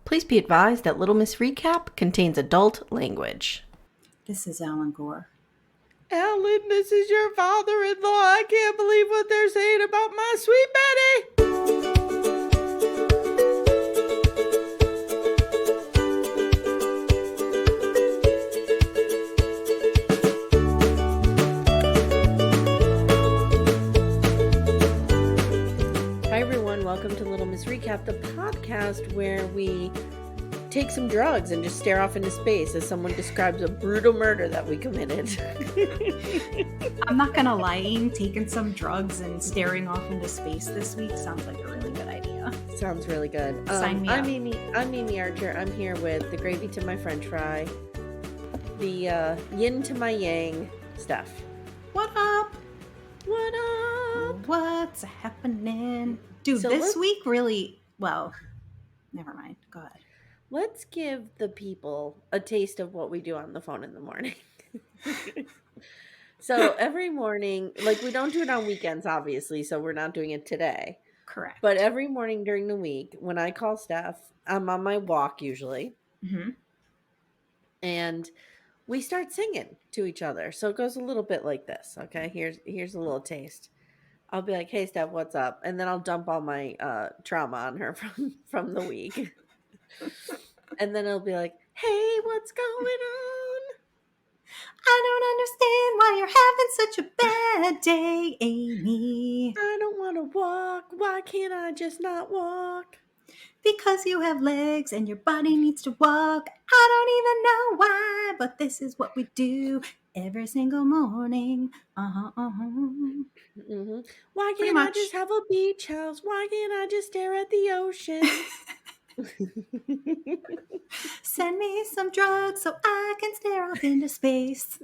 Please be advised that Little Miss Recap contains adult language. This is Allan Gore. Allan, this is your father-in-law. I can't believe what they're saying about my sweet Betty. Hi everyone, welcome to Little Miss Recap, the podcast where we take some drugs and just stare off into space as someone describes a brutal murder that we committed. I'm not gonna lie, taking some drugs and staring off into space this week sounds like a really good idea. Sounds really good. Sign me up. I'm Amy Archer. I'm here with the gravy to my french fry, the yin to my yang, Steph. What up? What up? What's happening? Dude, So this week really, well, never mind. Go ahead. Let's give the people a taste of what we do on the phone in the morning. So every morning, like we don't do it on weekends, obviously, so we're not doing it today. Correct. But every morning during the week, when I call Steph, I'm on my walk usually, Mm-hmm. and we start singing to each other. So it goes a little bit like this, okay? Here's a little taste. I'll be like, "Hey, Steph, what's up?" And then I'll dump all my trauma on her from the week. And then it'll be like, "Hey, what's going on? I don't understand why you're having such a bad day, Amy. I don't want to walk. Why can't I just not walk?" Because you have legs and your body needs to walk. I don't even know why, but this is what we do every single morning. Mm-hmm. Why Pretty can't I much. just have a beach house? Why can't I just stare at the ocean? Send me some drugs so I can stare off into space.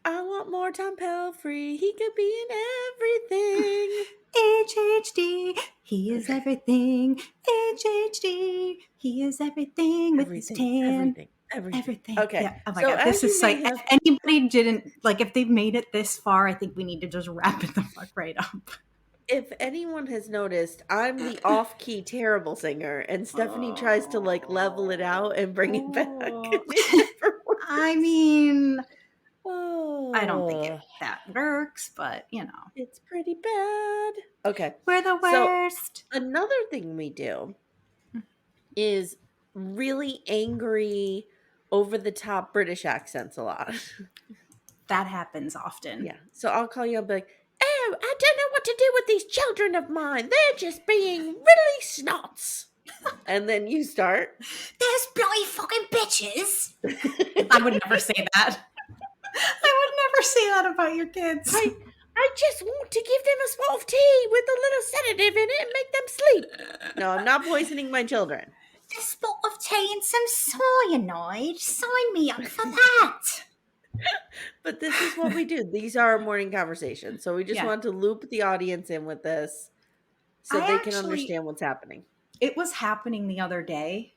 I want more Tom Pelfrey. He could be in everything. HHD, he is everything. HHD, he is everything with his tan. Everything. Okay. Yeah. Oh my So God. This as is you like, may if anybody didn't, like, if they've made it this far, I think we need to just wrap it the fuck right up. If anyone has noticed, I'm the off-key terrible singer, and Stephanie tries to like level it out and bring it back. I mean, Oh, I don't think that works, but you know, it's pretty bad. Okay. we're the So- worst. Another thing we do is really angry, over-the-top British accents a lot. That happens often. Yeah. So I'll call you up and be like, "Oh, I don't know what to do with these children of mine. They're just being really snots." And then you start. There's bloody fucking bitches. I would never say that. I would never say that about your kids. I just want to give them a small of tea with a little sedative in it and make them sleep. No, I'm not poisoning my children. A spot of tea and some cyanide. Sign me up for that. But this is what we do. These are our morning conversations. So we just Yeah. want to loop the audience in with this so I they can actually- understand what's happening. It was happening the other day.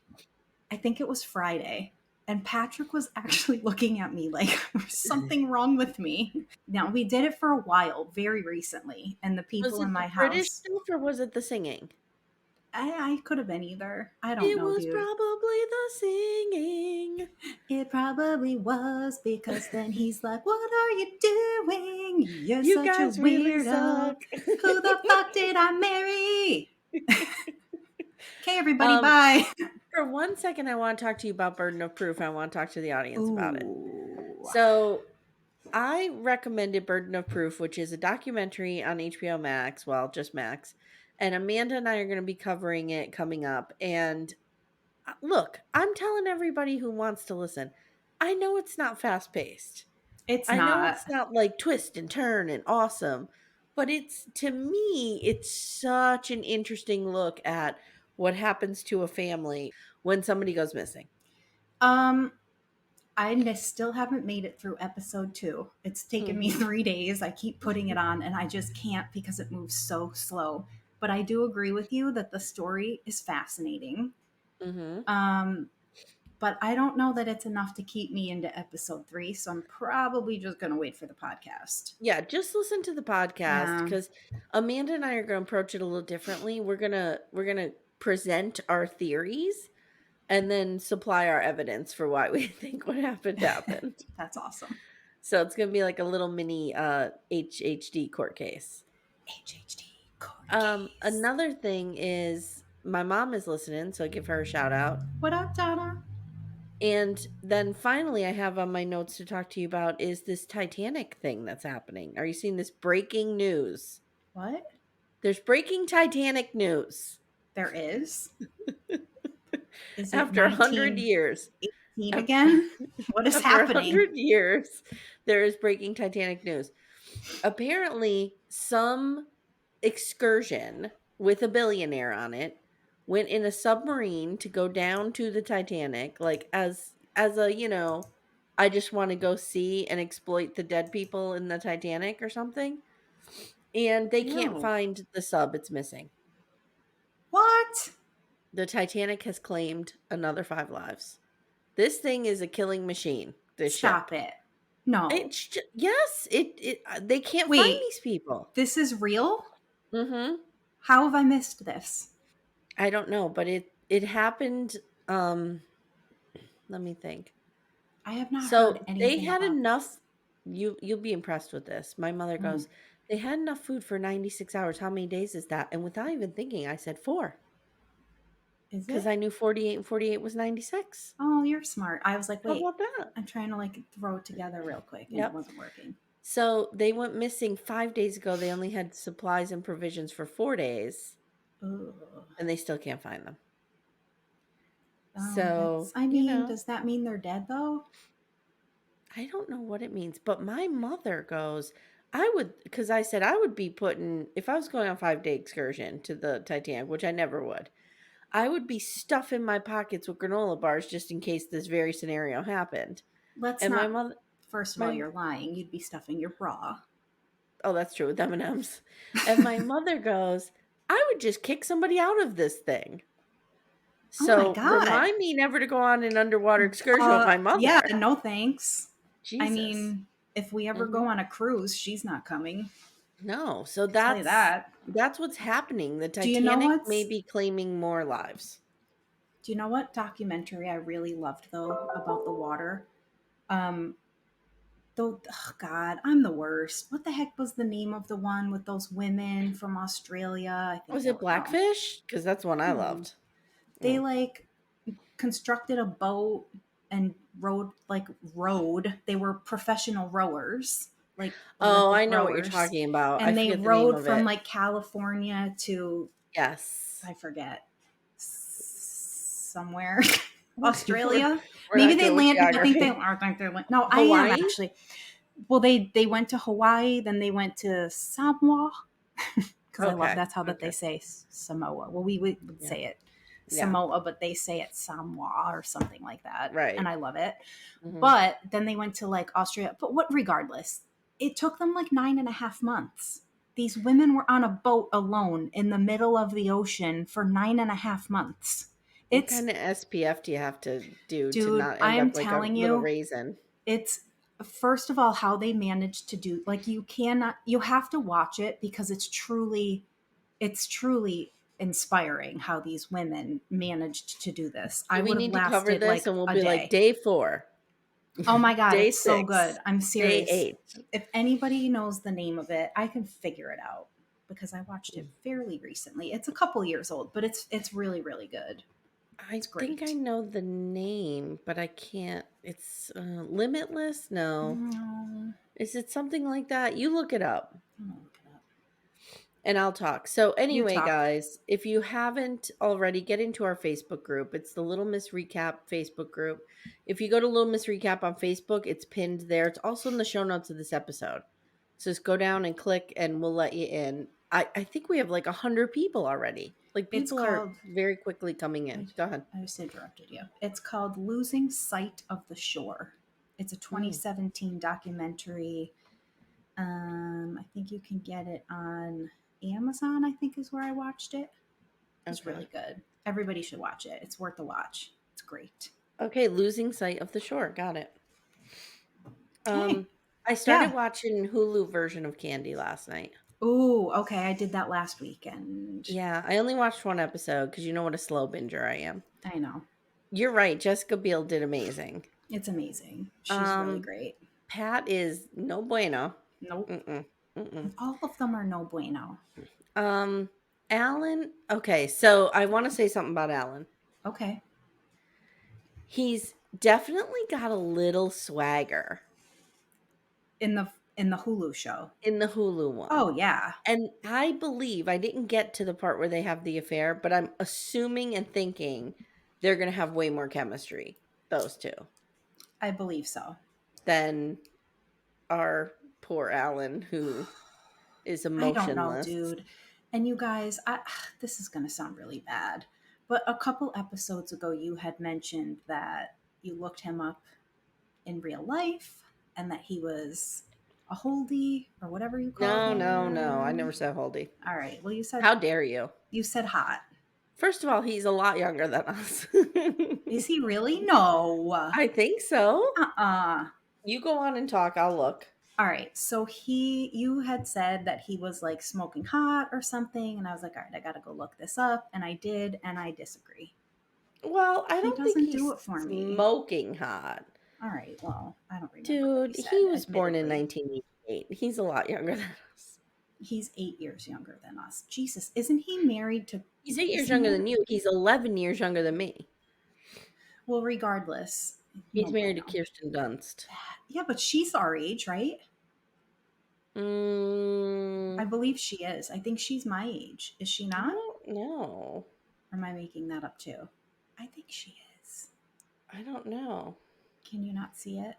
I think it was Friday. And Patrick was actually looking at me like there's something wrong with me. Now, we did it for a while, very recently. And the people Was it in my the British house. stuff or was it the singing? I could have been either. I don't It know, was dude. probably the singing. It probably was, because then he's like, "What are you doing? You're You such guys a really weirdo. suck." Who the fuck did I marry?" Okay, everybody, Um, bye. For 1 second, I want to talk to you about Burden of Proof. I want to talk to the audience about it. Ooh. So I recommended Burden of Proof, which is a documentary on HBO Max. Well, just Max. And Amanda and I are going to be covering it coming up. And look, I'm telling everybody who wants to listen, I know it's not fast paced. It's I know not. it's not like twist and turn and awesome. But it's, to me, it's such an interesting look at what happens to a family when somebody goes missing. I still haven't made it through episode 2. It's taken me 3 days. I keep putting it on and I just can't because it moves so slow. But I do agree with you that the story is fascinating. Mm-hmm. But I don't know that it's enough to keep me into episode 3. So I'm probably just going to wait for the podcast. Yeah, just listen to the podcast Yeah. because Amanda and I are going to approach it a little differently. We're gonna present our theories, and then supply our evidence for why we think what happened happened. That's awesome. So it's going to be like a little mini HHD court case. HHD court case. Another thing is my mom is listening, so I give her a shout out. What up, Donna? And then finally, I have on my notes to talk to you about is this Titanic thing that's happening. Are you seeing this breaking news? What? There's breaking Titanic news. There is? Is it After 100 years. 18 again? What is After happening? 100 years, there is breaking Titanic news. Apparently, some excursion with a billionaire on it went in a submarine to go down to the Titanic, like as a, you know, I just want to go see and exploit the dead people in the Titanic or something. And they can't Ew. find the sub. It's missing. What? The Titanic has claimed another 5 lives. This thing is a killing machine. This Stop ship. it. No. It's yes. They can't Wait. find these people. This is real? Mm-hmm. How have I missed this? I don't know, but it happened. Let me think. I have not So heard anything they had about enough. You'll be impressed with this. My mother goes, they had enough food for 96 hours. How many days is that? And without even thinking, I said 4. Is Because it? I knew 48 and 48 was 96. Oh, you're smart. I was like, How wait, about that? I'm trying to like throw it together real quick, and Yep. it wasn't working. So they went missing 5 days ago. They only had supplies and provisions for 4 days, Ugh. and they still can't find them. Oh, So, I mean, you know, does that mean they're dead though? I don't know what it means, but my mother goes, I would, because I said I would be putting, if I was going on a 5-day excursion to the Titanic, which I never would, I would be stuffing my pockets with granola bars just in case this very scenario happened. Let's And not. my mother, First of all, you're lying. You'd be stuffing your bra. oh, that's true with M&Ms. And my mother goes, I would just kick somebody out of this thing. Oh So my God. remind me never to go on an underwater excursion with my mother. Yeah, no thanks. Jesus. I mean, if we ever go on a cruise, she's not coming. No. So Tell you that's what's happening. The Do you know Titanic what's- may be claiming more lives. Do you know what documentary I really loved though about the water? Though, oh God, I'm the worst. What the heck was the name of the one with those women from Australia? I think Was they it were- Blackfish? Because that's one I loved. They like constructed a boat and rowed. They were professional rowers. Like Oh, Olympic I know what you're rowers. talking about. And I they forget the name rowed of from it. like California to Yes. I forget somewhere Australia. We're Maybe not they good with landed. I think geography. they went. No, I am Hawaii? actually. Well, they went to Hawaii, then they went to Samoa because I love Okay, that's how that okay. they say Samoa. Well, we would Yeah. say it Yeah. Samoa, but they say it Samoa or something like that. Right. And I love it. Mhm. But then they went to like Australia. But what? Regardless, it took them like 9.5 months. These women were on a boat alone in the middle of the ocean for 9.5 months. What It's kind of SPF do you have to do to Dude, not I end am up like a telling little you, raisin? it's first of all how they managed to do like you have to watch it because it's truly inspiring how these women managed to do this. I We would have need to cover lasted this like and we'll a be day. like day 4. Oh my God, Day it's so 6, good. I'm Day serious. 8. If anybody knows the name of it, I can figure it out because I watched it fairly recently. It's a couple years old, but it's really, really good. I think I know the name, but I can't. It's Limitless? No. No, Is it something like that? You look it up I'm gonna look it up. and I'll talk. So anyway, talk. guys, if you haven't already, get into our Facebook group. It's the Little Miss Recap Facebook group. If you go to Little Miss Recap on Facebook, it's pinned there. It's also in the show notes of this episode. So just go down and click and we'll let you in. I think we have like 100 people already. Like It's people are called- very quickly coming in. Go ahead. I just interrupted you. It's called Losing Sight of the Shore. It's a 2017 documentary. I think you can get it on Amazon, I think is where I watched it. It's Okay. really good. Everybody should watch it. It's worth a watch. It's great. Okay, Losing Sight of the Shore. Got it. Okay. I started Yeah. watching Hulu version of Candy last night. Ooh, okay. I did that last weekend. Yeah, I only watched one episode because you know what a slow binger I am. I know. You're right. Jessica Biel did amazing. It's amazing. She's really great. Pat is no bueno. Nope. Mm-mm. Mm-mm. All of them are no bueno. Allan. Okay, so I want to say something about Allan. Okay. He's definitely got a little swagger In the Hulu show. in the Hulu one. Oh yeah. And I believe I didn't get to the part where they have the affair, but I'm assuming and thinking they're going to have way more chemistry, those two, I believe so. than our poor Allan, who is I emotionless. don't know, dude. And you guys, this is going to sound really bad, but a couple episodes ago you had mentioned that you looked him up in real life and that he was a holdie or whatever you call him. No. I never said Holdy. All right. Well, you said How dare you? You said hot. First of all, he's a lot younger than us. Is he really? No. I think so. Uh-uh. You go on and talk. I'll look. All right. So you had said that he was like smoking hot or something. And I was like, all right, I got to go look this up. And I did. And I disagree. Well, I don't think he's do it for me. smoking hot. All right. Well, I don't remember. Dude, he was born in 1988. He's a lot younger than us. He's 8 years younger than us. Jesus. Isn't he married to... He's 8 years younger than you. He's 11 years younger than me. Well, regardless. He's married to Kirsten Dunst. Yeah, but she's our age, right? I believe she is. I think she's my age. Is she not? No. Or am I making that up too? I think she is. I don't know. Can you not see it?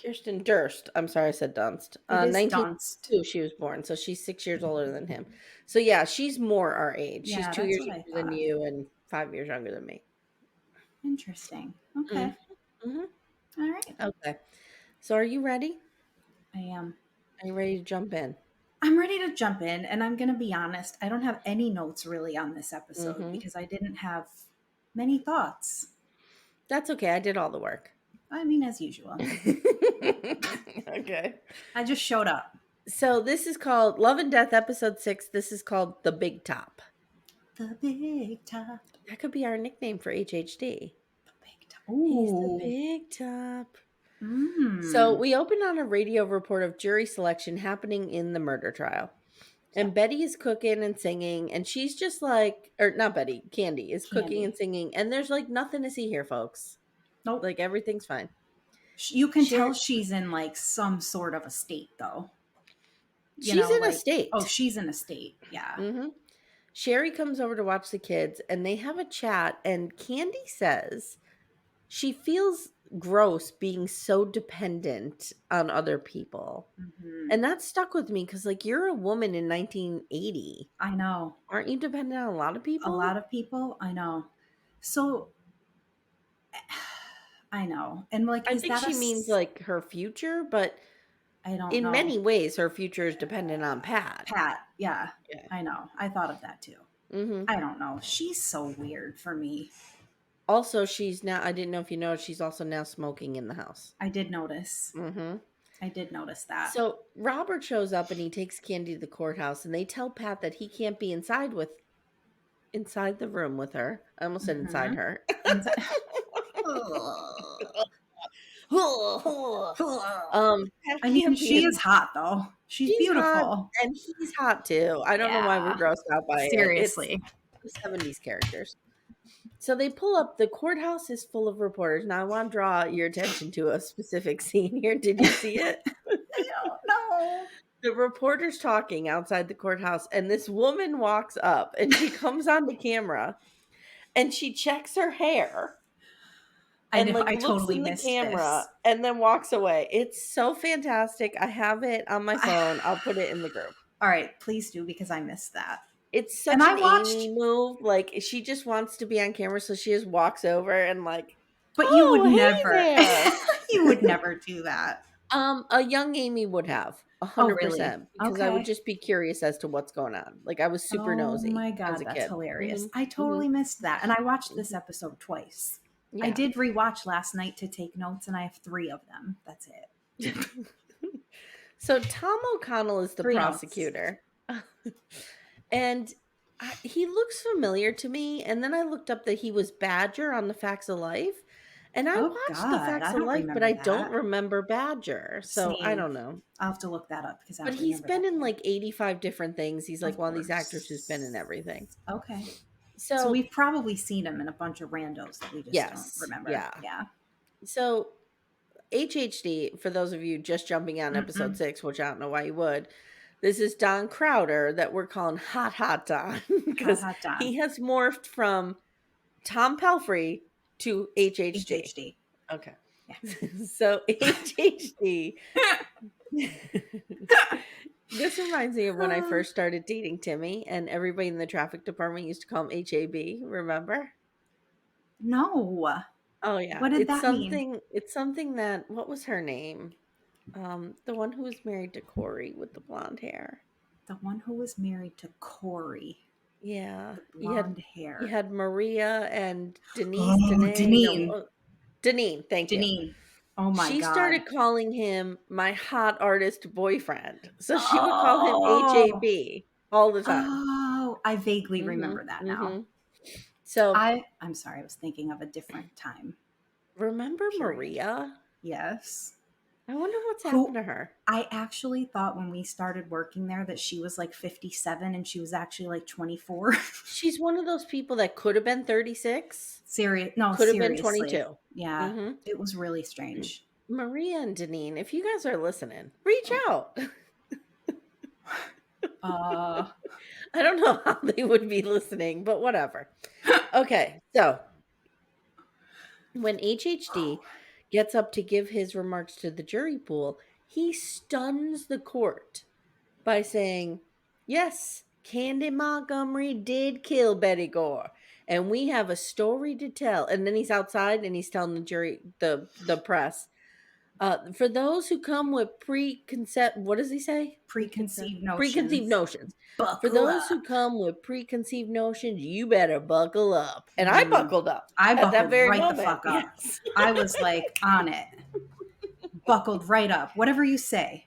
Kirsten Durst. I'm sorry, I said Dunst. 1992 she was born, so she's 6 years older than him. So yeah, she's more our age. Yeah, she's 2 years younger than you and 5 years younger than me. Interesting. Okay. Mm-hmm. All right. Okay. So are you ready? I am. Are you ready to jump in? I'm ready to jump in, and I'm going to be honest. I don't have any notes really on this episode because I didn't have many thoughts. That's okay. I did all the work. I mean, as usual. Okay. I just showed up. So this is called Love and Death, episode 6. This is called The Big Top. The Big Top. That could be our nickname for HHD. The Big Top. Ooh. He's the Big Top. So we open on a radio report of jury selection happening in the murder trial. And Betty is cooking and singing, and she's just like, or not Betty, Candy is cooking and singing, and there's like nothing to see here, folks. Nope. Like everything's fine. You can tell she's in like some sort of a state, though. She's in a state. Oh, she's in a state. Yeah. Mm-hmm. Sherry comes over to watch the kids, and they have a chat, and Candy says she feels gross being so dependent on other people. Mm-hmm. And that stuck with me because, like, you're a woman in 1980. I know. Aren't you dependent on a lot of people? A lot of people? I know. So, I know. And, like, I think she means, like, her future, but I don't know. In many ways, her future is dependent on Pat. Yeah. I know. I thought of that, too. Mm-hmm. I don't know. She's so weird for me. Also, she's now, I didn't know if you know, she's also now smoking in the house. I did notice. Mm-hmm. I did notice that. So Robert shows up and he takes Candy to the courthouse, and they tell Pat that he can't be inside the room with her. I almost said inside her. I mean, she is hot though. She's beautiful. Hot, and he's hot too. I don't know why we're grossed out by Seriously. It's the 70s characters. So they pull up. The courthouse is full of reporters. Now I want to draw your attention to a specific scene here. Did you see it? I don't know. The reporter's talking outside the courthouse, and this woman walks up, and she comes on the camera, and she checks her hair. And I totally missed the camera this. And then walks away. It's so fantastic. I have it on my phone. I'll put it in the group. All right, please do, because I missed that. It's such an Amy move. Like, she just wants to be on camera, so she just walks over and like. But you would never. You would never do that. A young Amy would have 100%, because I would just be curious as to what's going on. Like, I was super nosy. Oh my god, that's hilarious! Mm-hmm. I totally missed that, and I watched this episode twice. Yeah. I did rewatch last night to take notes, and I have 3 of them. That's it. So Tom O'Connell is the prosecutor. And He looks familiar to me, and then I looked up that he was Badger on the Facts of Life, and I Oh watched the God, Facts I of don't Life, but remember I don't that. remember Badger, so I Same. don't know. I'll have to look that up because I But don't he's remember been that in either. like 85 different things. He's like Of one of these actors who's been in course. everything. Okay. So So we've probably seen him in a bunch of randos that we just don't yes, remember. yeah. Yeah. So HHD, for those of you just jumping on episode Mm-mm. 6, which I don't know why you would, this is Don Crowder that we're calling Hot Don Hot because hot Don. he has morphed from Tom Pelfrey to HHD. HHD. Okay. Yeah. So HHD. This reminds me of when I first started dating Timmy, and everybody in the traffic department used to call him HAB. Remember? No. Oh yeah, What did that mean? It's something that. What was her name? The one who was married to Corey with the blonde hair. The one who was married to Corey, Yeah, the you had blonde you hair. had Maria and Denise, Oh, Danae. No, Deneen. Deneen. Thank you. Deneen. Oh my She God. started calling him my hot artist boyfriend, so she would call him Oh. HAB all the time. Oh, I vaguely remember Mm-hmm. that now. Mm-hmm. So I'm sorry, I was thinking of a different time remember period. Maria? Yes. I wonder what's happened Who to her. I actually thought when we started working there that she was like 57 and she was actually like 24. She's one of those people that could have been 36, No, could have been seriously. 22. Yeah, Mm-hmm. it was really strange. Maria and Deneen, if you guys are listening, reach out. Uh, I don't know how they would be listening, but whatever. Okay, so when HHD gets up to give his remarks to the jury pool, he stuns the court by saying, "Yes, Candy Montgomery did kill Betty Gore, and we have a story to tell." And then he's outside and he's telling the jury, the press, for those who come with preconcept, what does he say? preconceived Preconceived notions. notions. For Buckle those up. who come with preconceived notions, you better buckle up. And I Mm, buckled up I at that buckled very right the moment. fuck up. Yes. I was like on it. Buckled right up. Whatever you say.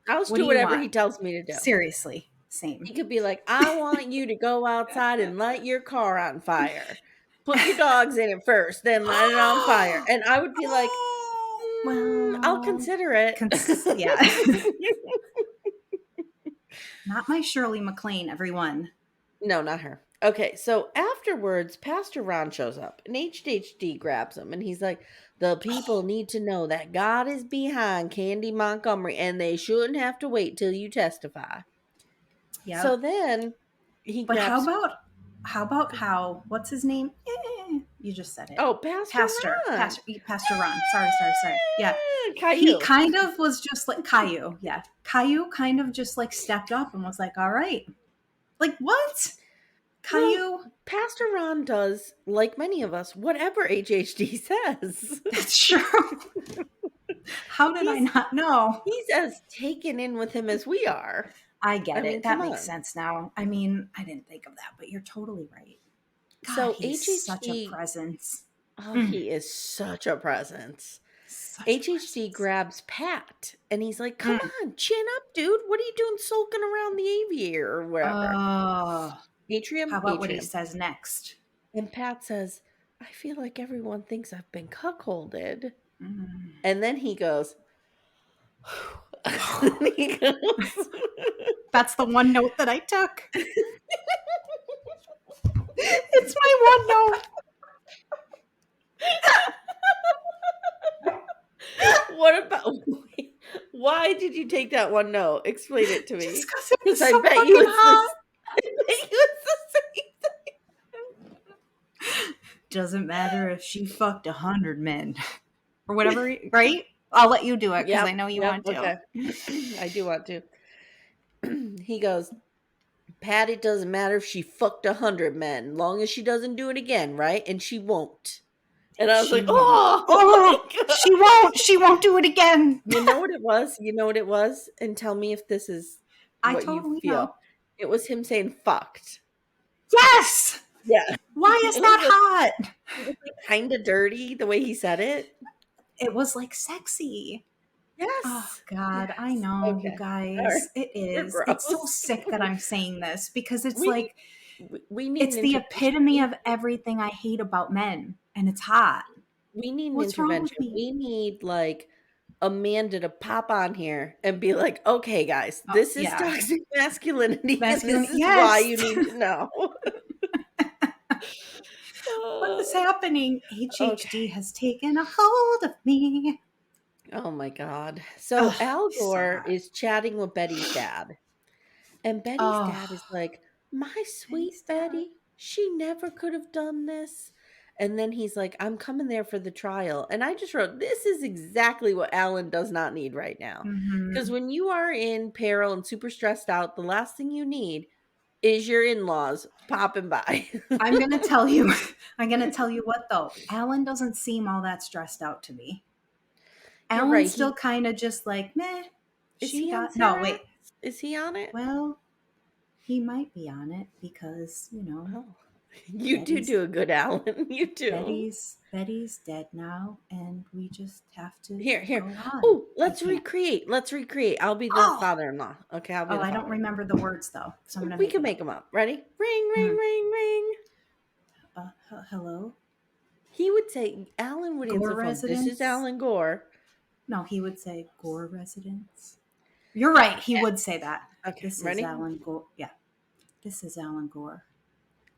I'll What do do you whatever want? he tells me to do. Seriously. Same. He could be like, I want you to go outside and light your car on fire. Put your dogs in it first, then light it on fire. And I would be like, I'll Well, consider it. yeah. Not my Shirley MacLaine, everyone. No, not her. Okay, so afterwards, Pastor Ron shows up and HHD grabs him and he's like, the people need to know that God is behind Candy Montgomery and they shouldn't have to wait till you testify. Yep. So then he But grabs. how about how, what's his name? You just said it. Oh, Pastor Ron. Pastor Ron. Sorry. Yeah. Caillou. He kind of was just like Caillou. Yeah. Caillou kind of just like stepped up and was like, all right. Like, what? Caillou? Well, Pastor Ron does, like many of us, whatever HHD says. That's true. How did I not know? He's as taken in with him as we are. I get it. That come makes on. sense now. I mean, I didn't think of that, but you're totally right. God, So he's such a HHD presence. Oh, he is such a presence. Such a HHD presence. grabs Pat and he's like, come on, chin up, dude. What are you doing sulking around the aviator or whatever? Atrium? How about what he Atrium. says next? And Pat says, I feel like everyone thinks I've been cuckolded. Mm. And then he goes, That's the one note that I took. It's my one note. What about, why did you take that one note? Explain it to me. Just because it was I so bet fucking you it's hot. I bet you it's the same thing. Doesn't matter if she fucked 100 men or whatever, right? I'll let you do it because I know you want to. Okay. I do want to. He goes, Pat, it doesn't matter if she fucked 100 men, long as she doesn't do it again, right? And she won't. And I was She like, won't. She won't do it again. You know what it was? You know what it was? And tell me if this is what totally you feel. know. It was him saying fucked. Yes! Yeah. Why is that hot? It was like kind of dirty the way he said it. It was like sexy. Yes. Oh God, Yes. I know, Okay. you guys. Right. It is. We're It's so gross. sick that I'm saying this because it's We- like We need It's an the intervention. epitome of everything I hate about men, and it's hot. We need an What's wrong with intervention. me? We need like Amanda to pop on here and be like, okay, guys, Oh, this is yeah. toxic masculinity, and Masculine. this is why Yes. you need to know. What is Uh, happening? okay. HHD has taken a hold of me. Oh my God. So Ugh, Al so Gore hot. is chatting with Betty's dad. And Betty's Oh, dad is like, my Betty's sweet dad. Betty, she never could have done this. And then he's like, I'm coming there for the trial. And I just wrote, this is exactly what Alan does not need right now. Because Mm-hmm. when you are in peril and super stressed out, the last thing you need is your in laws popping by. I'm gonna tell you. I'm gonna tell you what though. Alan doesn't seem all that stressed out to me. You're Alan's right. still kind of just like, meh. Is She he on got no. Sarah? Wait. Is he on it? Well, he might be on it because Oh, you Betty's do a good Alan. You do. Betty's dead now, and we just have to Here. go on. Oh, I let's can't. recreate. Let's recreate. I'll be the Oh, father-in-law. Okay, I'll be oh, the I don't father-in-law. remember the words though, so I'm gonna We make can it up. make them up. Ready? Ring, ring, Mhm. ring, ring. Hello, He would say, Alan would answer Gore the phone. This is residence. Alan Gore. No, he would say Gore residence. You're right. He would say that. Okay, This is ready? Alan Gore. Yeah, this is Alan Gore.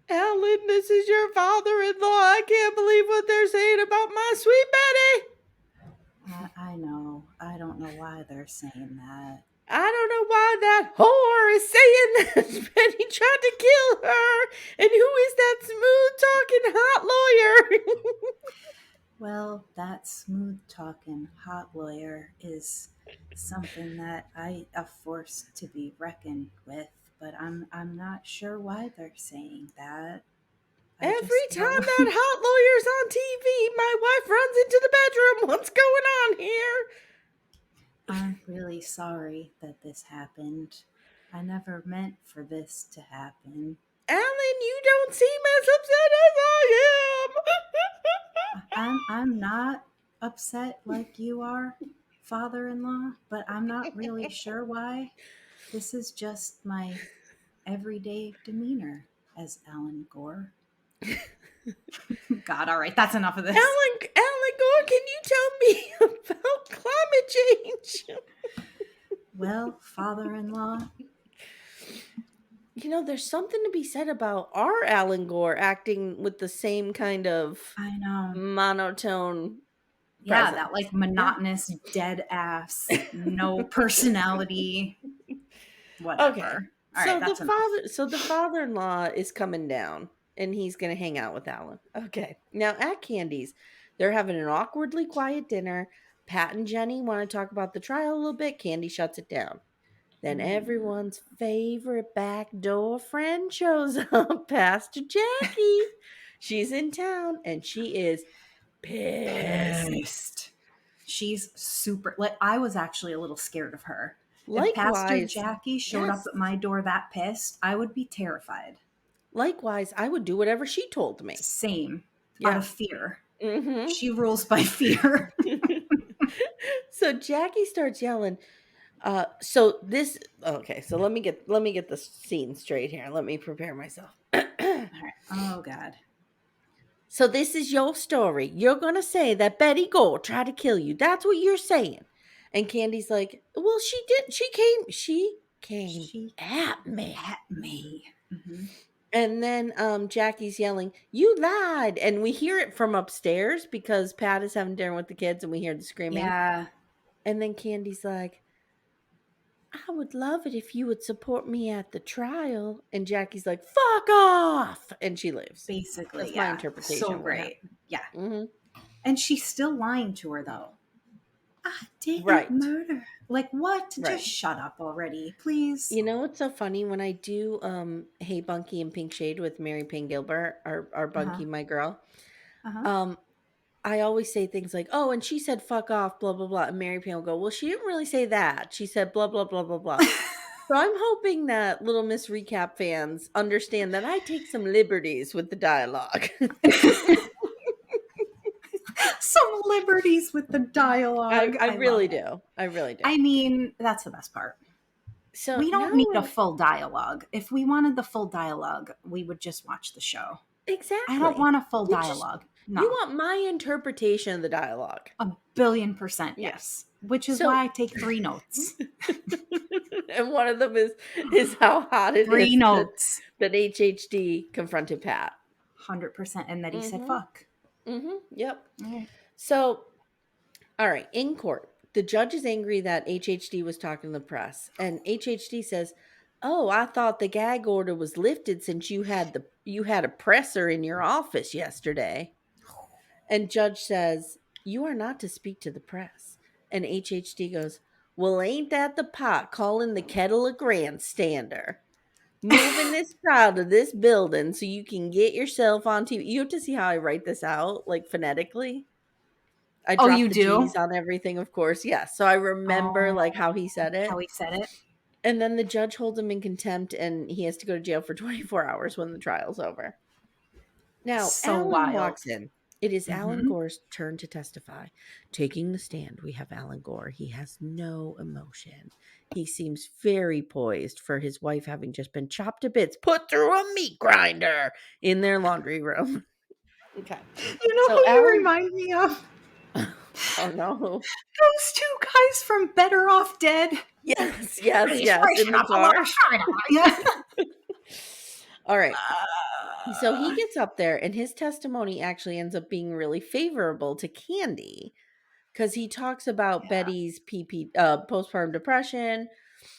Alan, this is your father-in-law. I can't believe what they're saying about my sweet Betty. I know. I don't know why they're saying that. I don't know why that whore is saying that Betty tried to kill her. And who is that smooth-talking hot lawyer? Well, that smooth talking hot lawyer is something that I a force to be reckoned with, but I'm not sure why they're saying that. I Every just time know. that hot lawyer's on TV, my wife runs into the bedroom. What's going on here? I'm really sorry that this happened. I never meant for this to happen. Alan, you don't seem as upset as I am. I'm not upset like you are, father-in-law, but I'm not really sure why. This is just my everyday demeanor as Allan Gore. God, all right, that's enough of this. Alan Gore, can you tell me about climate change? Well, father-in-law, You know, there's something to be said about our Alan Gore acting with the same kind of I know. monotone Yeah, presence. that like monotonous, dead ass, no personality, whatever. Okay. All right, that's enough. The father-in-law is coming down and he's going to hang out with Alan. Okay. Now at Candy's, they're having an awkwardly quiet dinner. Pat and Jenny want to talk about the trial a little bit. Candy shuts it down. Then everyone's favorite backdoor friend shows up, Pastor Jackie. She's in town and she is pissed. She's super. Like, I was actually a little scared of her. If Pastor Likewise, Jackie showed up yes. at my door that pissed, I would be terrified. Likewise, I would do whatever she told me. Same. Yeah. Out of fear. Mm-hmm. She rules by fear. So Jackie starts yelling. So let me get the scene straight here. Let me prepare myself. All right. Oh God. So this is your story. You're gonna say that Betty Gore tried to kill you. That's what you're saying. And Candy's like, well, she did. She came at me. At me. Mm-hmm. And then Jackie's yelling, you lied. And we hear it from upstairs because Pat is having dinner with the kids and we hear the screaming. Yeah. And then Candy's like, I would love it if you would support me at the trial. And Jackie's like, fuck off. And she leaves. Basically, That's yeah. my interpretation. So of what great. happened. Yeah. Mm-hmm. And she's still lying to her though. I didn't Right. murder. Like what? Right. Just shut up already, please. You know what's so funny? When I do Hey Bunky and Pink Shade with Mary Payne Gilbert, our Bunky, my girl, I always say things like, oh, and she said fuck off, blah, blah, blah. And Mary Payne will go, well, she didn't really say that. She said blah, blah, blah, blah, blah. So I'm hoping that Little Miss Recap fans understand that I take some liberties with the dialogue. Some liberties with the dialogue. I really do. I really do. I mean, that's the best part. So We now don't need a we're full dialogue. If we wanted the full dialogue, we would just watch the show. I don't exactly. want a full You just dialogue. you No. want my interpretation of the dialogue. 1,000,000,000% Yeah. yes. Which is So why I take 3 notes. and one of them is how hot it 3 is that notes. HHD confronted Pat. 100%. And that he said Mhm. fuck. Mhm. Yep. All right. So, all right, in court, the judge is angry that HHD was talking to the press, and HHD says, "Oh, I thought the gag order was lifted since you had a presser in your office yesterday." And judge says, "You are not to speak to the press." And HHD goes, "Well, ain't that the pot calling the kettle a grandstander? Moving this crowd to this building so you can get yourself on TV." You have to see how I write this out, like phonetically. I Oh, you dropped the do? G's on everything, of course. Yes. So I remember Oh, like how he said how it. he said it? And then the judge holds him in contempt and he has to go to jail for 24 hours when the trial's over. Now, So Alan wild. walks in. It is Allan Mhm. Gore's turn to testify. Taking the stand, we have Allan Gore. He has no emotion. He seems very poised for his wife having just been chopped to bits, put through a meat grinder in their laundry room. Okay. You know So who you Alan, remind me of? oh no. Those 2 guys from Better Off Dead. Yes, yes, He's yes, in freshen the up a lot car. of cider. Yeah. All right. So he Uh, gets up there, and his testimony actually ends up being really favorable to Candy because he talks about Betty's postpartum depression,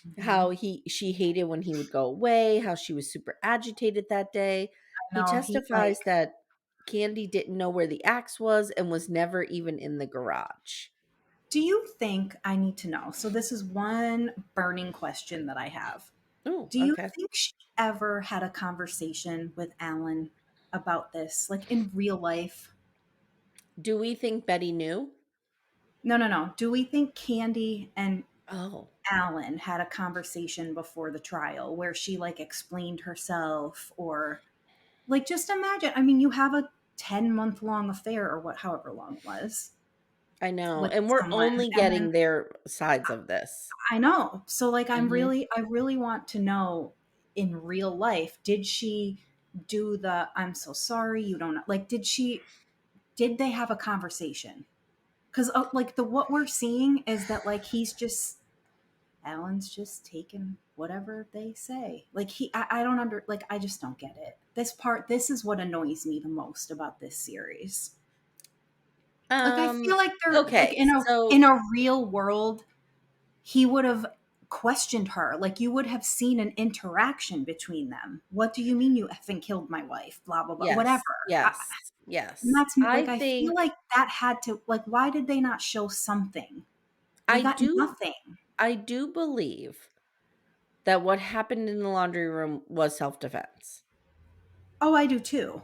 mhm. how she hated when he would go away, how she was super agitated that day. He No, he testifies that Candy didn't know where the axe was and was never even in the garage. do you think I need to know? So this is one burning question that I have. Oh, Do you okay. think she ever had a conversation with Alan about this, like in real life? Do we think Betty knew? No, no, no. Do we think Candy and Oh, Alan had a conversation before the trial where she like explained herself or like just imagine, I mean, you have a 10-month long affair or what however long it was I know. with And we're someone only and then getting their sides of this. I know. So like Mhm. I really want to know in real life, did she do the I'm so sorry, you don't know. Like did they have a conversation? Cuz like the what we're seeing is that like he's just Alan's just taking whatever they say. Like I don't like I just don't get it. This is what annoys me the most about this series. Like I feel Um, like they're like okay, in so a real world he would have questioned her. Like you would have seen an interaction between them. What do you mean you effing killed my wife? Blah blah blah. Whatever. yes, I, yes, and yes. that's I like I feel think like that had to like why did they not show something? We I got do nothing. I do believe that what happened in the laundry room was self-defense. Oh, I do too.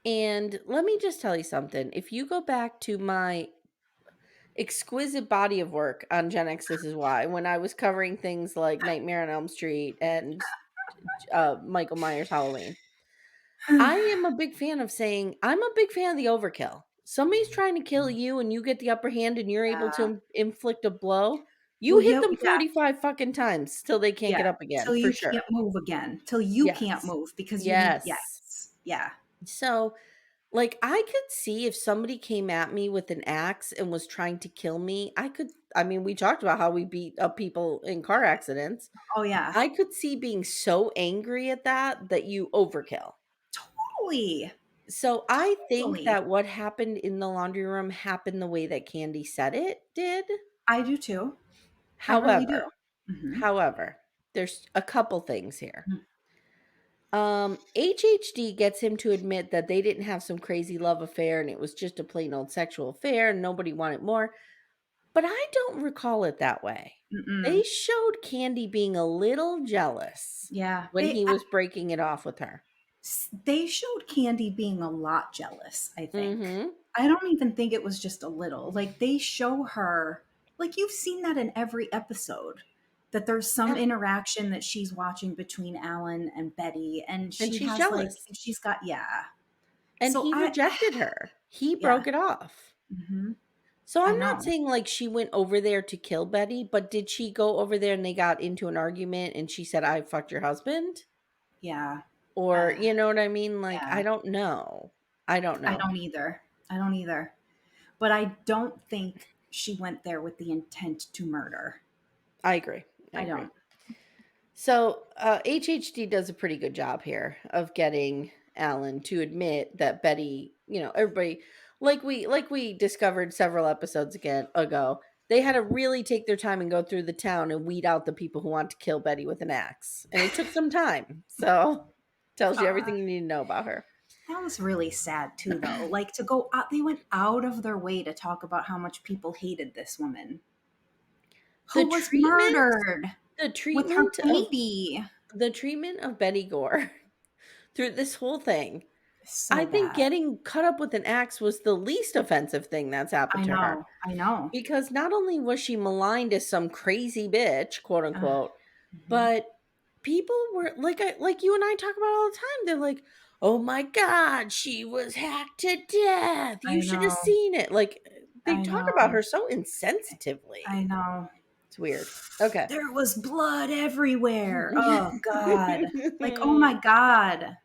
And let me just tell you something. If you go back to my exquisite body of work on Gen X, this is why, when I was covering things like Nightmare on Elm Street and Michael Myers Halloween, I am a big fan of saying, I'm a big fan of the overkill. Somebody's trying to kill you and you get the upper hand and you're able to Yeah. inflict a blow. You Well, hit yeah, them yeah, 45 fucking times till they can't yeah. get up again, Till for you sure. can't move again. Till you can't Yes. move because you need Yes. yes. Yeah. So, like, I could see if somebody came at me with an axe and was trying to kill me, I mean, we talked about how we beat up people in car accidents. Oh yeah. I could see being so angry at that you overkill. Totally. So I think Totally. that what happened in the laundry room happened the way that Candy said it did. I do too. I really do. However, Hmm. however, there's a couple things here. HHD gets him to admit that they didn't have some crazy love affair and it was just a plain old sexual affair and nobody wanted more. But I don't recall it that way. They Mm-mm. showed Candy being a little jealous Yeah. when he was breaking it off with her. They showed Candy being a lot jealous, I think. Mm-hmm. I don't even think it was just a little. Like they show her like you've seen that in every episode that there's some Yeah. interaction that she's watching between Alan and Betty and And she she's has like jealous. she's got yeah. And So he I rejected her. He yeah. broke it off. Hmm. So I I'm not know. saying like she went over there to kill Betty, but did she go over there and they got into an argument and she said, I fucked your husband? Yeah. Or, Uh, you know what I mean? Like, I yeah. don't know. I don't I know. don't either. I don't either. But I don't think she went there with the intent to murder. I agree. I I agree. don't. So HHD does a pretty good job here of getting Alan to admit that Betty, everybody like we discovered several episodes ago, they had to really take their time and go through the town and weed out the people who want to kill Betty with an axe. And it took some time. So tells you Uh, everything you need to know about her. that was really sad too, though. Like to go out, they went out of their way to talk about how much people hated this woman The who was treatment, murdered the with her treatment of baby. the treatment of Betty Gore through this whole thing. So I think bad. getting cut up with an axe was the least offensive thing that's happened I to her. know. I know. Because not only was she maligned as some crazy bitch, quote Uh, unquote, mhm. but people were like you and I talk about all the time. They're like, "Oh my god, she was hacked to death. I You should have know. seen it." Like they I talk about know. her so insensitively. I know. It's weird. Okay. There was blood everywhere. Oh God. Like, oh my God.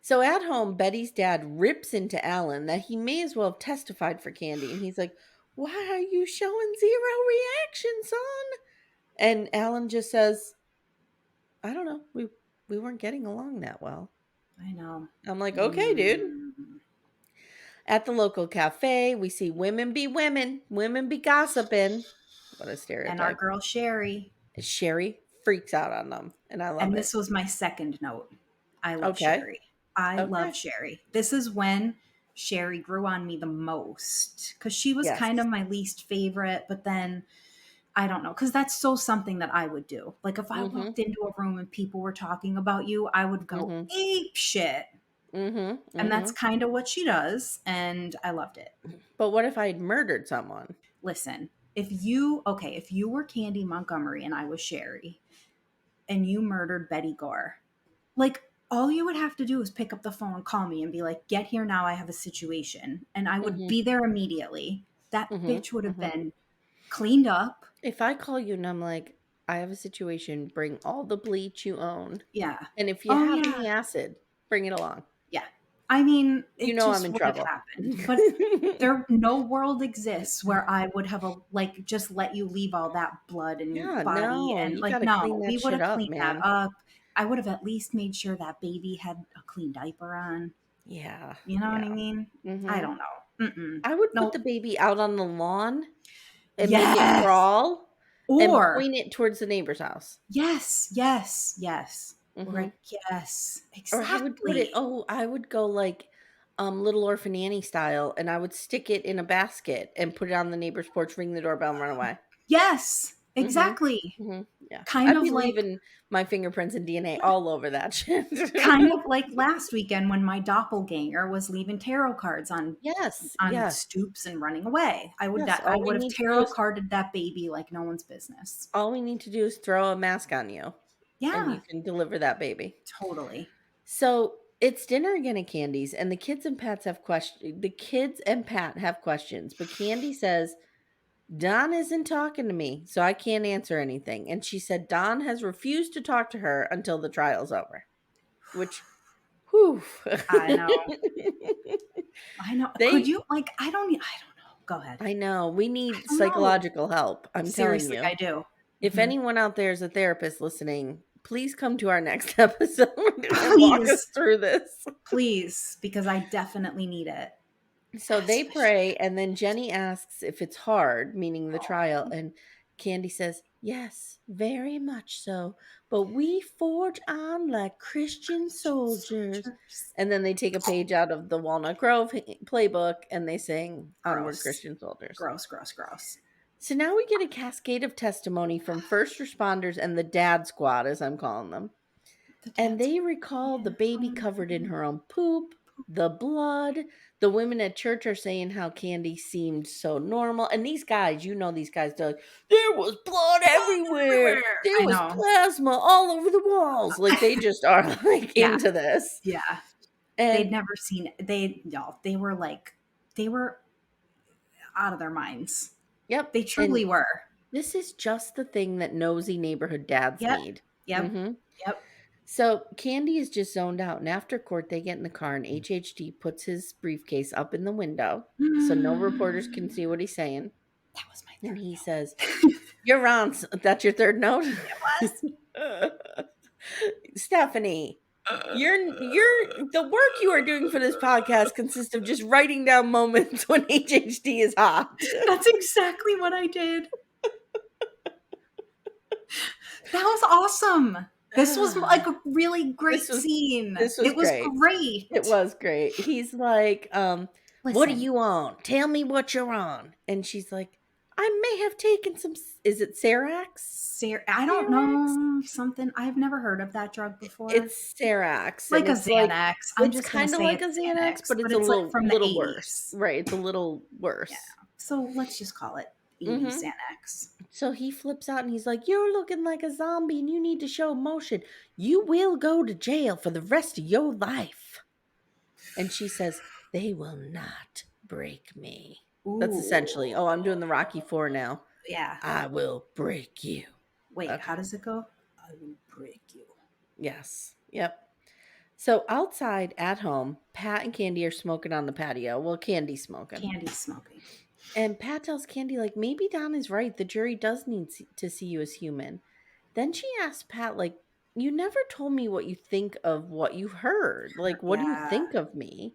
So at home, Betty's dad rips into Alan that he may as well have testified for Candy. And he's like, "Why are you showing zero reaction, son?" And Alan just says, "I don't know. We weren't getting along that well." I know. I'm like, "Okay, dude." Mm. At the local cafe, we see women be women, women be gossiping. What a And our stereotype. girl Sherry. Sherry freaks out on them, and I love And it. this was my second note. I love Okay. Sherry. I Okay. love Sherry. This is when Sherry grew on me the most because she was Yes. kind of my least favorite, but then I don't know, because that's so something that I would do. Like if I Mm-hmm. walked into a room and people were talking about you, I would go Mm-hmm. ape shit. Mm-hmm. And Mm-hmm. that's kind of what she does. And I loved it. But what if I had murdered someone? Listen, if you were Candy Montgomery and I was Sherry and you murdered Betty Gore, like all you would have to do is pick up the phone, call me and be like, get here now, I have a situation. And I would Mm-hmm. be there immediately. That Mm-hmm. bitch would have Mm-hmm. been cleaned up. If I call you and I'm like, "I have a situation, bring all the bleach you own. Yeah. And if you Oh, have yeah. any acid, bring it along." Yeah. I mean, You it know I'm just in would have trouble. happened. But no world exists where I would have just let you leave all that blood and Yeah, body no, and you like gotta clean no, we that would shit have up, cleaned that man. up. I would have at least made sure that baby had a clean diaper on. Yeah, You know what I yeah. mean? I Mhm. don't know. Mm-mm. I would put Nope. the baby out on the lawn and make it Yes. crawl and Or point it towards the neighbor's house. yes, yes, yes. Mhm. Right. Yes. Or I would put it Exactly. I would go like Little Orphan Annie style, and I would stick it in a basket and put it on the neighbor's porch, ring the doorbell, and run away. Yes. Mhm. Exactly. Mhm. Yeah. Kind I'd of be like leaving my fingerprints and DNA all over that shit. kind of like last weekend when my doppelganger was leaving tarot cards Yes, on yes, stoops and running away. yes. I All we would have need to do tarot is carded that baby like no one's business. throw a mask on you, and Yeah, you can deliver that baby. totally. So it's dinner again at Candy's, and the kids and Pat have questions, but Candy says Don isn't talking to me, so I can't answer anything. And she said Don has refused to talk to her until the trial's over. Which, whew. I know. I know. Could they, you like I don't know. Go ahead. I know, we I need don't know. psychological help. I'm telling Seriously, you. I do. If Mhm. anyone out there is a therapist listening, please come to our next episode and walk us Please, through this. please, because I definitely need it. So they Especially. pray, and then Jenny asks if it's hard, meaning the trial, and Candy says, "Yes, very much so, but we forge on like Christian Christian soldiers." soldiers. And then they take a page out of the Walnut Grove playbook and they sing Onward Gross. Christian Soldiers. Gross, gross, gross. So now we get a cascade of testimony from first responders and the dad squad, as I'm calling them. The And dad's they recall the baby yeah. covered in her own poop, the blood. The women at church are saying how Candy seemed so normal. And these guys, these guys, they're like, there was blood everywhere. Everywhere. There I was know. plasma all over the walls. Like they just are like Yeah. into this. Yeah. They'd And never seen they no, they were like they were out of their minds. Yep. They truly And were. this is just the thing that nosy neighborhood dads Yep. need. Yep. Mm-hmm. Yep. So Candy is just zoned out, and after court, they get in the car, and HHD puts his briefcase up in the window so no reporters can see what he's saying. That was my And third he note. says, "You're on." That's your third note? It was. Stephanie, you're the work you are doing for this podcast consists of just writing down moments when HHD is hot. That's exactly what I did. That was awesome. This was like a really great scene. This was It was great. great. It was great. He's like, what are Listen. you on? Tell me what you're on. And she's like, I may have taken some, is it Serax? I don't know something. I've never heard of that drug before. It's Serax. Like a and it's Xanax. I'm it's just gonna kind of say like a it's Xanax, but it's a like little, from the little 80s. worse. Right. It's a little worse. Yeah. So let's just call it 80s Xanax. So he flips out and he's like, you're looking like a zombie and you need to show emotion. You will go to jail for the rest of your life. And she says, they will not break me. Ooh. That's essentially, I'm doing the Rocky IV now. Yeah. I will break you. Wait, Okay. how does it go? I will break you. Yes. Yep. So outside at home, Pat and Candy are smoking on the patio. Well, Candy's smoking. Candy's smoking. And Pat tells Candy, like, maybe Don is right. The jury does need to see you as human. Then she asks Pat, like, you never told me what you think of what you heard. Like, what do you think of me?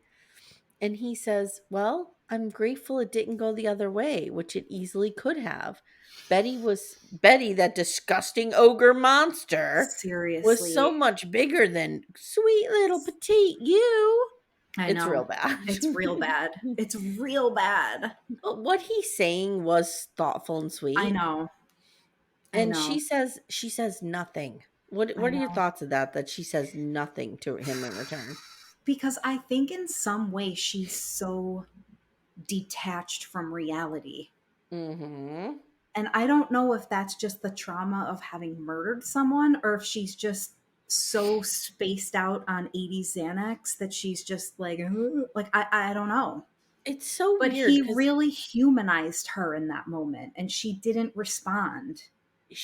And he says, well, I'm grateful it didn't go the other way, which it easily could have. Betty, that disgusting ogre monster, Seriously, was so much bigger than sweet little petite you. I know. It's real bad. It's real bad. It's real bad. But what he's saying was thoughtful and sweet. I know. And she says nothing. What are your thoughts of that? That she says nothing to him in return? Because I think in some way she's so detached from reality. Mm-hmm. And I don't know if that's just the trauma of having murdered someone or if she's just so spaced out on 80s Xanax that she's just like I don't know. It's so but weird. He really humanized her in that moment and she didn't respond,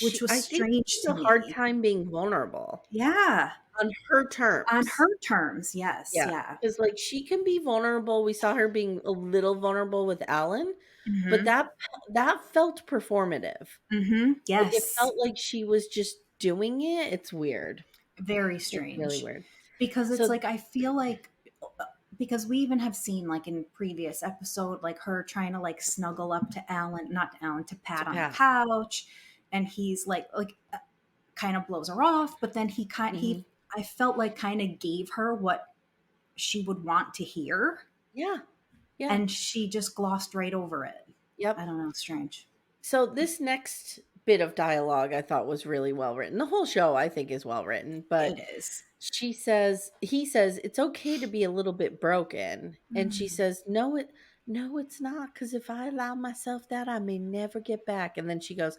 which was strange to me. A hard time being vulnerable. Yeah. On her terms. On her terms, yes. Yeah. Because like she can be vulnerable. We saw her being a little vulnerable with Allan, but that felt performative. Yes. Like it felt like she was just doing it. It's weird. Very strange. It's really weird. Because it's like I feel like because we even have seen like in previous episode like her trying to like snuggle up to to Pat on the couch, and he's like kind of blows her off, but then I felt like kind of gave her what she would want to hear. Yeah. And she just glossed right over it. Yep. I don't know. Strange. So this next bit of dialogue I thought was really well written. The whole show I think is well written, but it is. He says it's okay to be a little bit broken. And she says, no, it's not. Because if I allow myself that, I may never get back. And then she goes,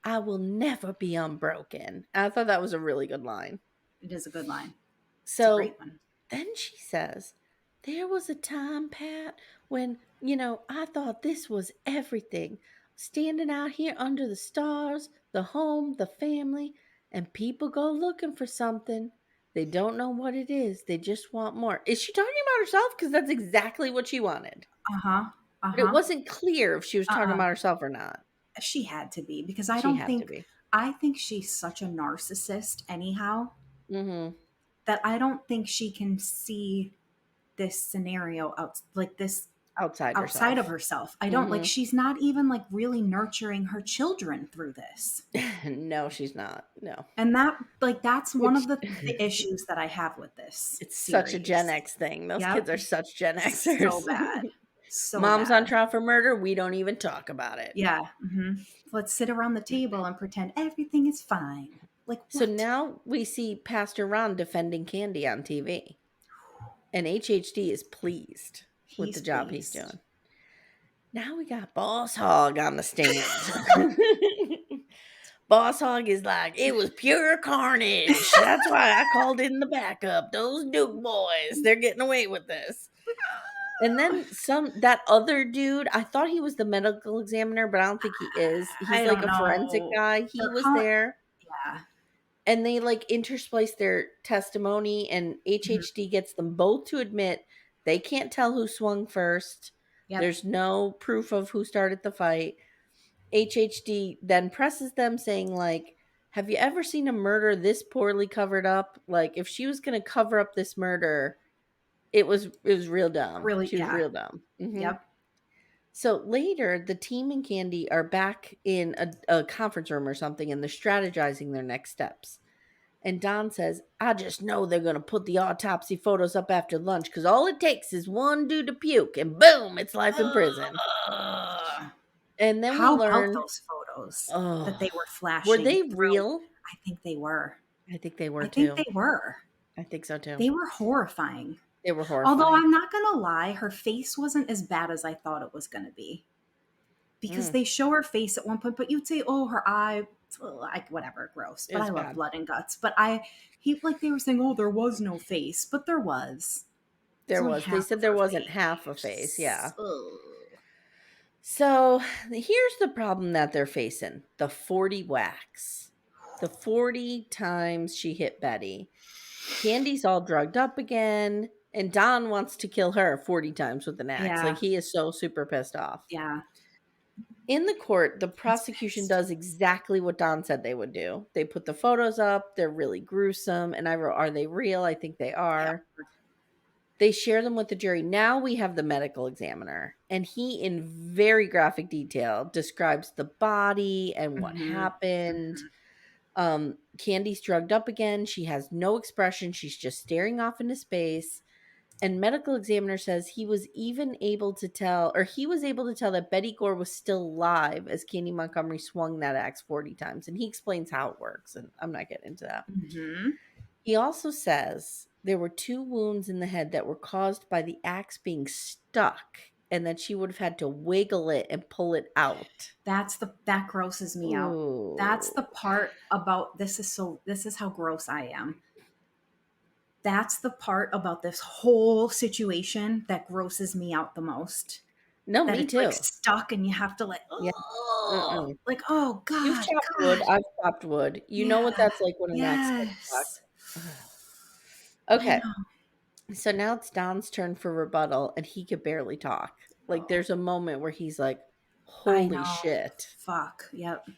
I will never be unbroken. And I thought that was a really good line. It is a good line. So it's a great one. Then she says, there was a time, Pat, when, I thought this was everything. Standing out here under the stars, the home, the family, and people go looking for something. They don't know what it is. They just want more. Is she talking about herself? Because that's exactly what she wanted. But it wasn't clear if she was talking about herself or not. She had to be, because I think she's such a narcissist anyhow. That I don't think she can see this scenario outside of herself. I don't like she's not even like really nurturing her children through this. No, she's not. No. And that's one of the issues that I have with this. It's such a Gen X thing. Those kids are such Gen Xers. So bad. So Mom's bad. on trial for murder. We don't even talk about it. Yeah. Let's sit around the table and pretend everything is fine. So now we see Pastor Ron defending Candy on TV. And HHD is pleased with the job he's doing. Now we got Boss Hog on the stand. Boss Hog is like, it was pure carnage. That's why I called in the backup. Those Duke boys, they're getting away with this. And then that other dude, I thought he was the medical examiner, but I don't think he is. He's I like don't a forensic know. guy. He They're was calling, there yeah. and they like interspliced their testimony, and Mhm. HHD gets them both to admit they can't tell who swung first. Yep. There's no proof of who started the fight. HHD then presses them saying like, have you ever seen a murder this poorly covered up? Like if she was going to cover up this murder, it was real dumb. Really, She was yeah. real dumb. Yep. So later, the team and Candy are back in a conference room or something, and they're strategizing their next steps. And Don says, I just know they're going to put the autopsy photos up after lunch because all it takes is one dude to puke, and boom, it's life in prison. Ugh. And then we How about learn, those photos that they oh, were were flashing they through? real? I think they were. I think they were I think too. they were. I think so too. They were horrifying. They were Although horrifying. I'm not going to lie, her face wasn't as bad as I thought it was going to be. Because they show her face at one point, but you'd say, oh, her eye, like whatever, gross. But I love bad. blood and guts. But they were saying, oh, there was no face, but there was. There was. They said there wasn't half a face. Yeah. So here's the problem that they're facing: the 40 whacks, the 40 times she hit Betty. Candy's all drugged up again, and Don wants to kill her 40 times with an axe. Yeah. Like he is so super pissed off. Yeah. In the court, the prosecution does exactly what Don said they would do. They put the photos up. They're really gruesome. And I wrote, are they real? I think they are. Yep. They share them with the jury. Now we have the medical examiner, and he, in very graphic detail, describes the body and what happened. Candy's drugged up again. She has no expression. She's just staring off into space. And medical examiner says he was able to tell that Betty Gore was still alive as Candy Montgomery swung that axe 40 times. And he explains how it works, and I'm not getting into that. He also says there were 2 wounds in the head that were caused by the axe being stuck, and that she would have had to wiggle it and pull it out. That grosses me out. That's the part about this is how gross I am. That's the part about this whole situation that grosses me out the most. No, that me it's too. like stuck and you have to like, oh, like, oh God. You've chopped wood. I've chopped wood. You know what that's like when an axe gets stuck. Okay. So now it's Don's turn for rebuttal, and he could barely talk. Like there's a moment where he's like, holy shit. Fuck. Yep.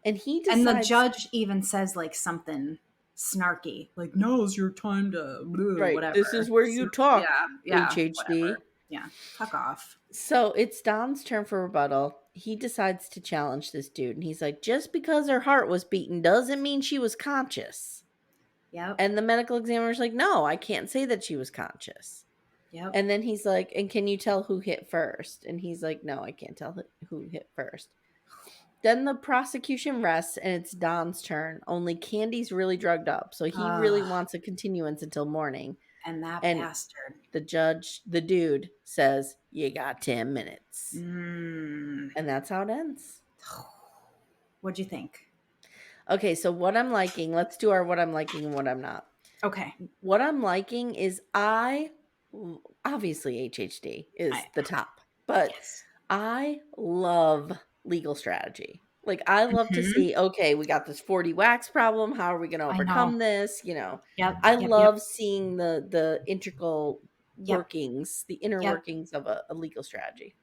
And he decides, and the judge even says like something snarky, like, now's your time to whatever. This is where you talk. Yeah. HHD. Whatever. Yeah. Fuck off. So it's Don's turn for rebuttal. He decides to challenge this dude, and he's like, just because her heart was beaten doesn't mean she was conscious. Yep. And the medical examiner's like, no, I can't say that she was conscious. Yep. And then he's like, and can you tell who hit first? And he's like, no, I can't tell who hit first. Then the prosecution rests, and it's Don's turn. Only Candy's really drugged up, so he really wants a continuance until morning. And that bastard. The dude says, you got 10 minutes. And that's how it ends. What'd you think? Okay, so what I'm liking, let's do our what I'm liking and what I'm not. Okay. What I'm liking is obviously HHD is the top, but I love legal strategy. Like I love to see, okay, we got this 40 wax problem. How are we going to overcome this? You know, I love seeing the integral workings, the inner workings of a legal strategy.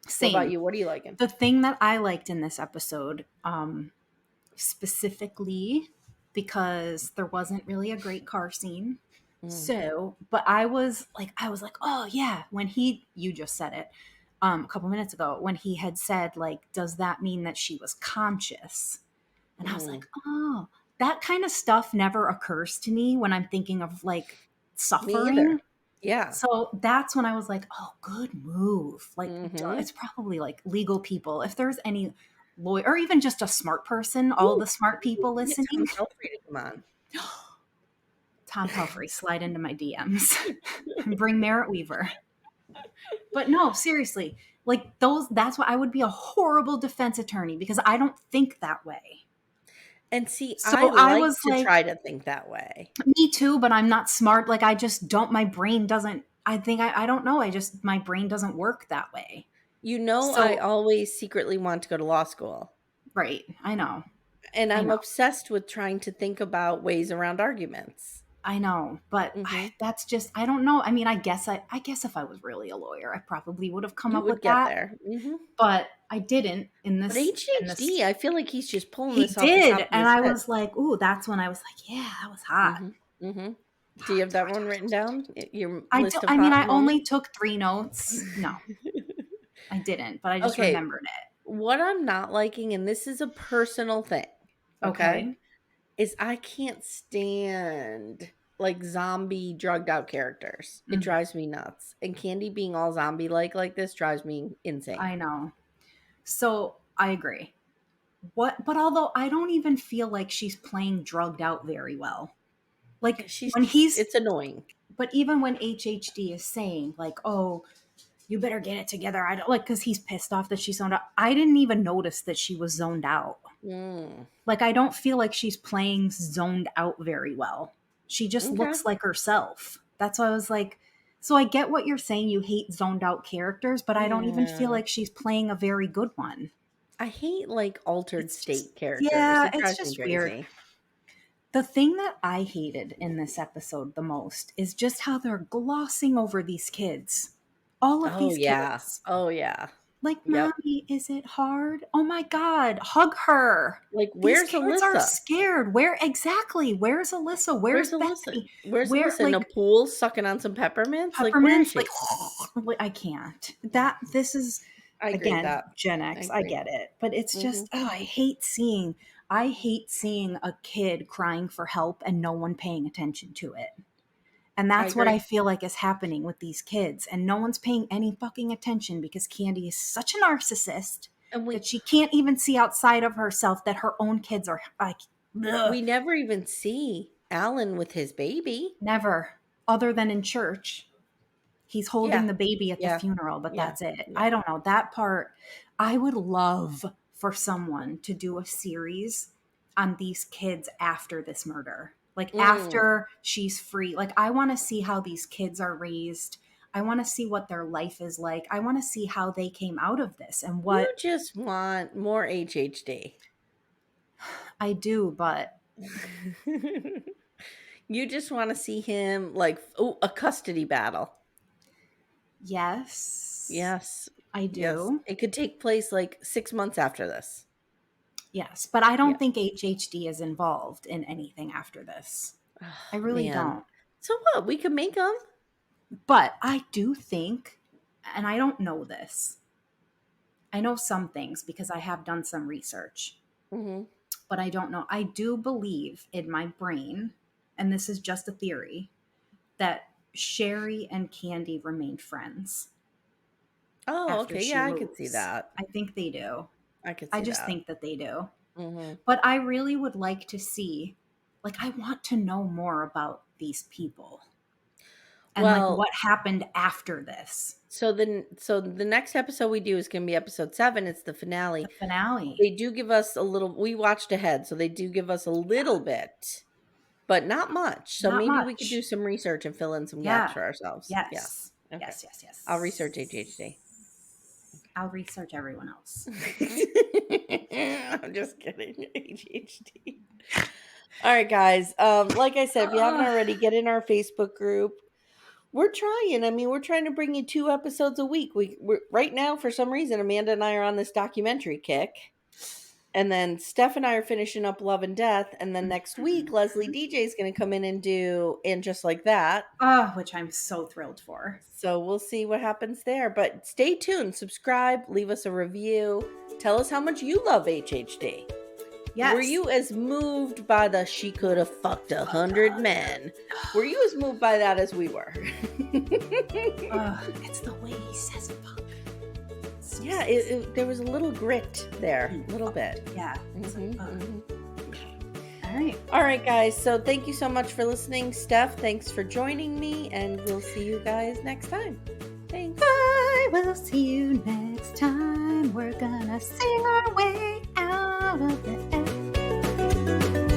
Same. What about you? What are you liking? The thing that I liked in this episode, specifically because there wasn't really a great car scene. So, but I was like, oh yeah, when you just said it a couple minutes ago, when he had said like, does that mean that she was conscious? And I was like, oh, that kind of stuff never occurs to me when I'm thinking of like suffering. Yeah. So that's when I was like, oh, good move. Like it's probably like legal people. If there's any lawyer or even just a smart person, all the smart people listening. Tom Pelfrey to come on. Tom Pelfrey, slide into my DMs and bring Merritt Weaver. But no, seriously, like that's why I would be a horrible defense attorney because I don't think that way. And see, so I was to try to think that way. Me too, but I'm not smart. Like I just don't, my brain doesn't, I think I don't know. My brain doesn't work that way. You know, So I always secretly want to go to law school. right, I know. And I I'm know. obsessed with trying to think about ways around arguments. I know, but Mhm. that's just I don't know. I mean, I guess if I was really a lawyer, I probably would have come You up would with get that, there. but I didn't But ADHD, I feel like he's just pulling He this off the top did, of and his I head. was like, "Ooh," that's when I was like, "Yeah, that was hot." Do you have that one written down? Your I list don't. of I mean, hot I only moments? took 3 notes. No, I didn't, but I just Okay, remembered it. what I'm not liking, and this is a personal thing, okay, Okay. is I can't stand like zombie drugged out characters. It Mm, drives me nuts. And Candy being all zombie like this drives me insane. I know. So, I agree. But although I don't even feel like she's playing drugged out very well. Like She's when he's it's annoying. but even when HHD is saying like, "Oh, you better get it together." I don't like cuz he's pissed off that she's zoned out. I didn't even notice that she was zoned out. Mm. Like I don't feel like she's playing zoned out very well. She just Okay. looks like herself. That's why I was like, so I get what you're saying, you hate zoned out characters, but I don't even feel Yeah. like she's playing a very good one. I hate like altered It's just state characters. yeah, It it's drives me just weird. crazy. The thing that I hated in this episode the most is just how they're glossing over these kids. All of Oh these yeah. kids. Oh yeah. Like, Yep. "Mommy, is it hard? Oh my God, hug her." Like These where's kids are Alyssa? scared. Exactly? Where's Alyssa? Where's Where's Alyssa? Bethany? Where's Where, Alyssa in a pool sucking on some peppermints? Like where is peppermints? she? I can't. This is, I agree with again, that. Gen I X. I agree. get it. But it's Hmm. just, oh, I hate seeing a kid crying for help and no one paying attention to it. And I that's what I agree. feel like is happening with these kids. And no one's paying any fucking attention because Candy is such a narcissist And that she can't even see outside of herself that her own kids are like, ugh, we never even see Allan with his baby. never, other than in church. He's holding Yeah. the baby at the Yeah. funeral, but Yeah. that's it. Yeah. I don't know. That part, I would love for someone to do a series on these kids after this murder. Like after she's free. Like I want to see how these kids are raised. I want to see what their life is like. I want to see how they came out of this and You what just want more HHD. I do, but You just want to see him like a custody battle. yes. Yes. I Yes. do. It could take place like 6 months after this. Yes, but I don't Yeah. think HHD is involved in anything after this. I Oh, really man. don't. So what? We could make them. But I do think, and I don't know this, I know some things because I have done some research, Mm-hmm. but I don't know. I do believe in my brain, and this is just a theory, that Sherry and Candy remained friends Oh, after okay. she Yeah, I moves. could see that. I think they do. I could I see just that. think that they do. Mm-hmm. But I really would like to see, like, I want to know more about these people and like Well, what happened after this. so the next episode we do is going to be episode 7. It's the finale. The finale. They do give us a little. We watched ahead, so they do give us a little bit, but not much. So Not maybe we could much. do some research and fill in some Yeah. gaps for ourselves. Yes. Yeah. Okay. Yes. I'll research HHD. I'll research everyone else. I'm just kidding. HHD. All right, guys. Like I said, if you haven't already, get in our Facebook group. We're trying. I mean, we're trying to bring you 2 episodes a week. We're right now, for some reason, Amanda and I are on this documentary kick. And then Steph and I are finishing up Love and Death. And then next week, Leslie DJ is going to come in and do And Just Like That. Which I'm so thrilled for. So we'll see what happens there. But stay tuned. Subscribe. Leave us a review. Tell us how much you love HHD. Yes. Were you as moved by the she could have fucked 100 men? Were you as moved by that as we were? It's the way he says fuck. Yeah, there was a little grit there. A little bit. Yeah. Mhm. All right. All right, guys. So thank you so much for listening. Steph, thanks for joining me. And we'll see you guys next time. Thanks. I will see you next time. We're gonna sing our way out of the end.